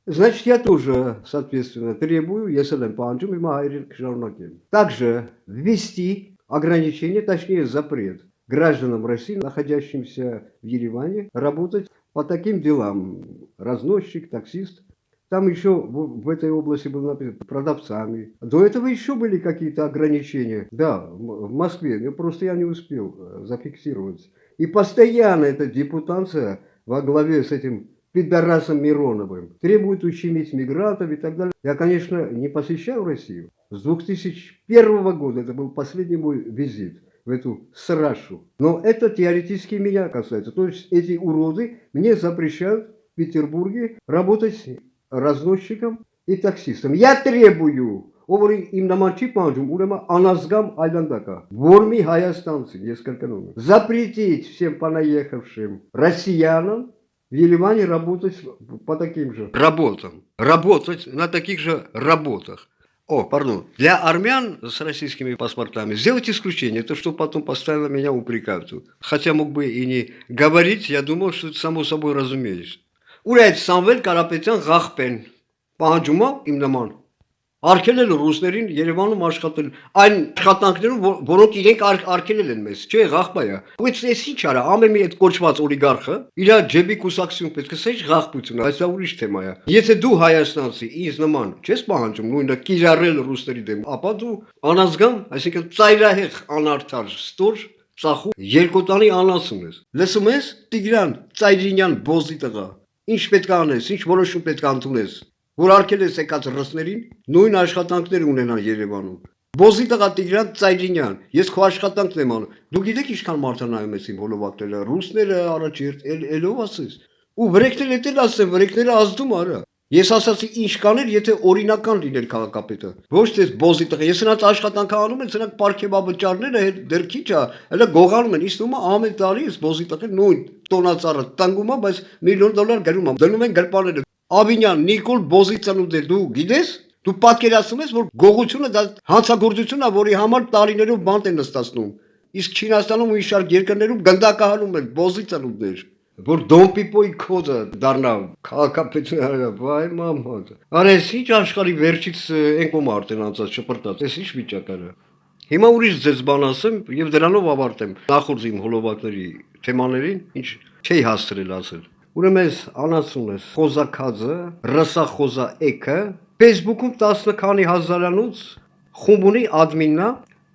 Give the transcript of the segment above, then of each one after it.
Значит, я тоже, соответственно, требую, если панчум, также ввести ограничение, точнее запрет гражданам России, находящимся в Ереване, работать по таким делам. Разносчик, таксист. Там еще в этой области было написано продавцами. До этого еще были какие-то ограничения. Да, в Москве. Но просто я не успел зафиксировать. И постоянно эта депутация во главе с этим пидорасом Мироновым требует ущемить мигрантов и так далее. Я, конечно, не посещал Россию. С 2001 года это был последний мой визит в эту срашу. Но это теоретически меня касается. То есть эти уроды мне запрещают в Петербурге работать разносчиком и таксистом. Я требую, им намочи панджум, улема аназгам айдандака. Ворми хайастанцы, несколько номеров. Запретить всем понаехавшим россиянам в Ереване работать по таким же работам. Работать на таких же работах. О, пардон. Для армян с российскими паспортами сделать исключение, то, что потом постоянно меня упрекают. Хотя мог бы и не говорить, я думал, что это само собой разумеется. Ուր Սամվել Կարապետյան ղախպեն պահանջումը իմ նման արգելել ռուսներին Երևանում աշխատել այն աշխատանքներում որոնք իրենք արգելել են մեզ չէ ղախպա է բայց էս ինչ արա ամեն մի այդ կոչված օլիգարխը իր ջեբի կուսակցություն պետք է սեջ ղախպություն այս է ուրիշ թեմա է եթե դու հայաստանցի ինձ նման չես պահանջում նույնը կիրառել ռուսների դեմ ապա դու անազգամ այսինքն ծայրահեղ անարդար ստոր ծախու երկու տանի անասուն ես լսում ես Տիգրան Ծայրինյան բոզի տղա Ինչ պետք է անես, ինչ որոշում պետք է ընդունես, որ արգելես եկած ռուսներին, նույն աշխատանքներ ունենան Երևանում։ Բոզի տղա Տիգրան Ծայրինյան, ես քո աշխատանքն եմ անում։ Դու գիտեք ինչքան մարդ նայում ես իմ հոլովակները, ռուսները առաջերտ, ելով ասես։ Ու վրեկներ էտել ասեմ, վրեկները ազդում արա։ Ես ասացի ինչ կաներ, եթե օրինական լիներ քաղաքապետը։ Ոչ թե բոզի տղա, ես նրանց աշխատանքը անում եմ, սրանք պարգևաբճարները դեռ քիչ է, հələ գողանում են, իսկ ում ամեն տարի ես բոզի տղա նույն տոնածառը տանգում է, բայց $1,000,000 գրում եմ, դնում են գրպանները։ Աբինյան, Նիկոլ Բոզիցանուդեր, դու գիտես, դու պատկերացնում ես, որ գողությունը դա հանցագործությունն է, որի համար տարիներով բանտ են նստացնում։ Իսկ Չինաստանում ու իշարք երկրներում գնդակահարում են Բոզիցանուդեր։ Որ Դոմպիպոյի կոդը դառնա քաղաքապետարանը, վայ մամոդ։ Արես ինչ աշխարհի վերջից ենք ում արդեն անցած շփրտած, էս ինչ վիճակ արա։ Հիմա ուրիշ ձեզ բան ասեմ եւ դրանով ավարտեմ նախորդ իմ հոլովակների թեմաներին, ինչ չի հասցրել ասել։ Ուրեմն ես անացուն ես խոզակածը, ռսախոզա էքը, Facebook-ում 10 քանի հազարանոց խումբ ունի ադմիննա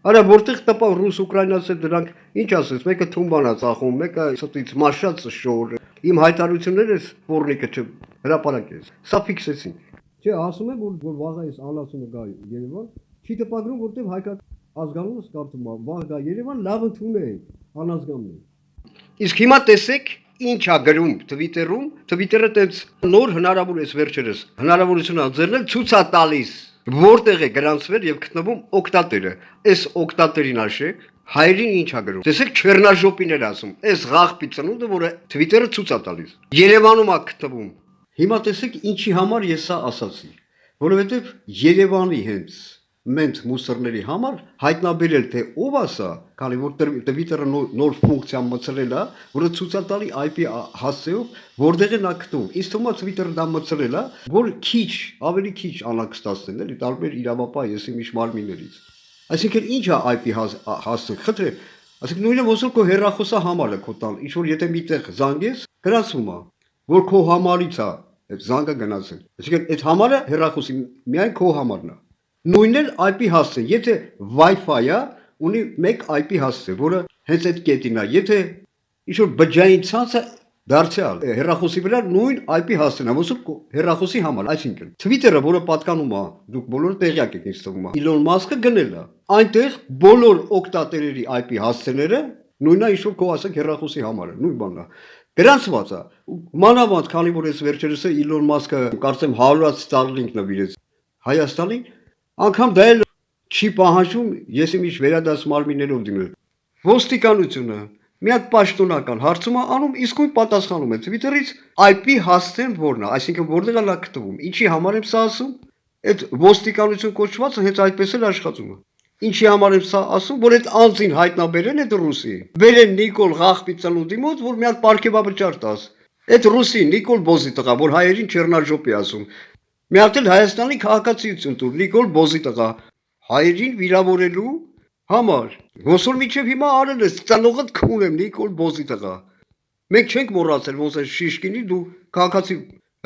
Արա որտեղ տպավ ռուս-ուկրաինացի դրանք ինչ ասես, մեկը թումբանա ծախում, մեկը ստից մաշած շոր, իմ հայտարարությունները սպորնիկը չհրապարակես, սա ֆիքսեցին։ Չէ, ասում եմ, որ վաղ այս անասունը գա Երևան, չի տպագրում, որտեղ հայկական ազգանունս կարծում եմ, վաղ գա Երևան, լավ ընդունել, անազգանն է։ Իսկ հիմա տեսեք ինչ ա գրում Twitter-ը տենց նոր հնարավոր է վերջերս, հնարավորություն ա ձեռնել ցույց ա տալիս Որտեղ է գրանցվել եւ գտնվում օկտատերը։ Այս օկտատերին աշեք հայերին ինչ ա գրում։ Տեսեք Չեռնաժոպիներ ասում։ Այս ղախպի ծնունդը, որը Twitter-ը ցույց ա տալիս։ Երևանում ա գտնվում։ Հիմա տեսեք ինչի համար ես սա ասացի։ Որովհետեւ Երևանի հենց մենք մուսորների համար հայտնաբերել թե ով է սա, քանի որ Twitter-ը նոր ֆունկցիա մցրել է, որը ցույց է տալի IP հասցեով, որտեղ է նա գտնվում։ Իսկ թվում է Twitter-ը դա մցրել է, որ քիչ, ավելի քիչ անակստացնել, էլի տարբեր իրավապահ եսի միջ մարմիններից։ Այսինքն ինչ է IP հասցե, խնդրե, այսինքն նույնը ոնց որ քո հեռախոսա համարը քո տան, ինչ որ եթե միտեղ զանգես, գրանցվում է, որ քո համարից է այդ զանգը գնացել։ Այսինքն այդ համարը հեռախոսի միայն քո համարն է։ Նույնն էլ IP հասցե, եթե Wi-Fi-ը ունի մեկ IP հասցե, որը հենց այդ կետին է, եթե ինչ-որ բջջային ցանցը դարձյալ հեռախոսի վրա նույն IP հասցեն, ոնց որ հեռախոսի համար, այսինքն Twitter-ը, որը պատկանում է, դուք բոլորը տեղյակ եք ինչ թվում է, Elon Musk-ը գնել է, այնտեղ բոլոր օկտատերերի IP հասցեները նույնն է, ինչ որ քո ասենք հեռախոսի համարը, նույն բանն է։ Գրանցված է։ Մանավանդ, քանի որ այս վերջերս Elon Musk-ը կարծեմ 100 Starlink նվիրեց Հայաստանին, անգամ դա էլ չի պահանջում, ես իմիջ վերադաս մարմիններով դիմել։ Ոստիկանությունը մի հատ պաշտոնական հարցում է անում, իսկույն պատասխանում է Twitter-ից IP հասցեն որն է, այսինքն որտեղ է նա գտնվում։ Ինչի համար եմ սա ասում։ Այդ ոստիկանություն կոչվածը հենց այդպես էլ աշխատում է։ Ինչի համար եմ սա ասում, որ այդ անձին հայտնաբերեն այդ ռուսի։ Բերեն Նիկոլ ղախպի ծնունդի մոտ, որ մի հատ պարգևաբճար տաս։ Այդ ռուսի Նիկոլ Բոզի տղա, որ հայերին Չեռնաժոպի ասում։ Մի հատ էլ Հայաստանի քաղաքացիություն տուր Նիկոլ Բոզի տղա, հայերին վիրավորելու համար։ Ոնց որ միջև հիմա արել ես, ծանողդ քունեմ Նիկոլ Բոզի տղա։ Մենք չենք մոռացել ոնց է Շիշկինի դու քաղաքացի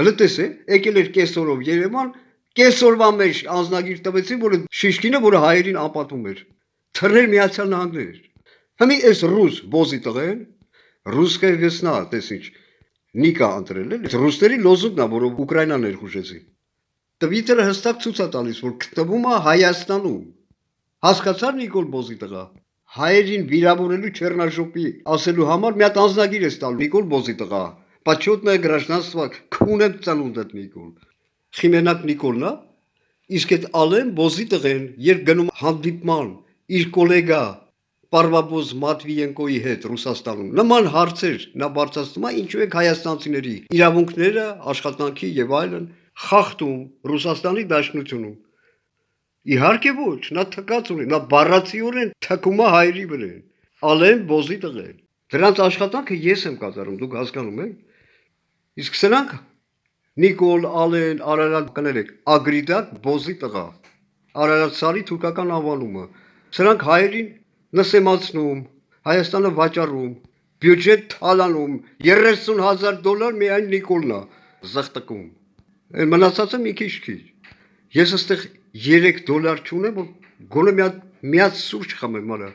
հələ տեսե, եկել էր կեսօրով Երևան, կեսօրվա մեջ անձնագիր տվեցին, որ Շիշկինը, որը հայերին ապատում էր։ Թռներ Միացյալ Նահանգներ։ Հիմա այս ռուս Բոզի տղեն, ռուսկե վեսնա, տեսիչ, Նիկա ընտրել է, ռուսների լոզունգն է, որով Ուկրաինան ներխուժեցին։ Տվիտերը հստակ ցույց է տալիս, որ գտնվում է Հայաստանում։ Հասկացա՞ր Նիկոլ Բոզի տղա։ Հայերին վիրավորելու Չեռնաժոպի ասելու համար մի հատ անձնագիր է տալու Նիկոլ Բոզի տղա։ Почетное гражданство քունեմ ծնունդդ Նիկոլ։ Խիմենակ Նիկոլն է, իսկ այդ Ալեն Բոզի տղեն, երբ գնում հանդիպման իր գոլեգա Պարվաբոզ Մատվիենկոյի հետ Ռուսաստանում, նման հարցեր նա բարձրացնում է, ինչու է հայաստանցիների իրավունքները, աշխատանքի եւ այլն խախտում Ռուսաստանի Դաշնությունում։ Իհարկե ոչ, նա թկած ունի, նա բառացիորեն թքում է հայերի վրա։ Ալեն Բոզի տղեն։ Դրանց աշխատանքը ես եմ կատարում, դուք հասկանում եք։ Իսկ սրանք Նիկոլ, Ալեն, Արարատ կներեք, Ագրիդակ Բոզի տղա, Արարատ Սարի թուրքական անվանումը։ Սրանք հայերին նսեմացնում, Հայաստանը վաճառում, բյուջետ թալանում, $30,000 միայն Նիկոլն է զղտկում։ Այն մնացածը մի քիչ։ Ես այստեղ $3 չունեմ, որ գոնե մի հատ սուրճ խմեմ, արա։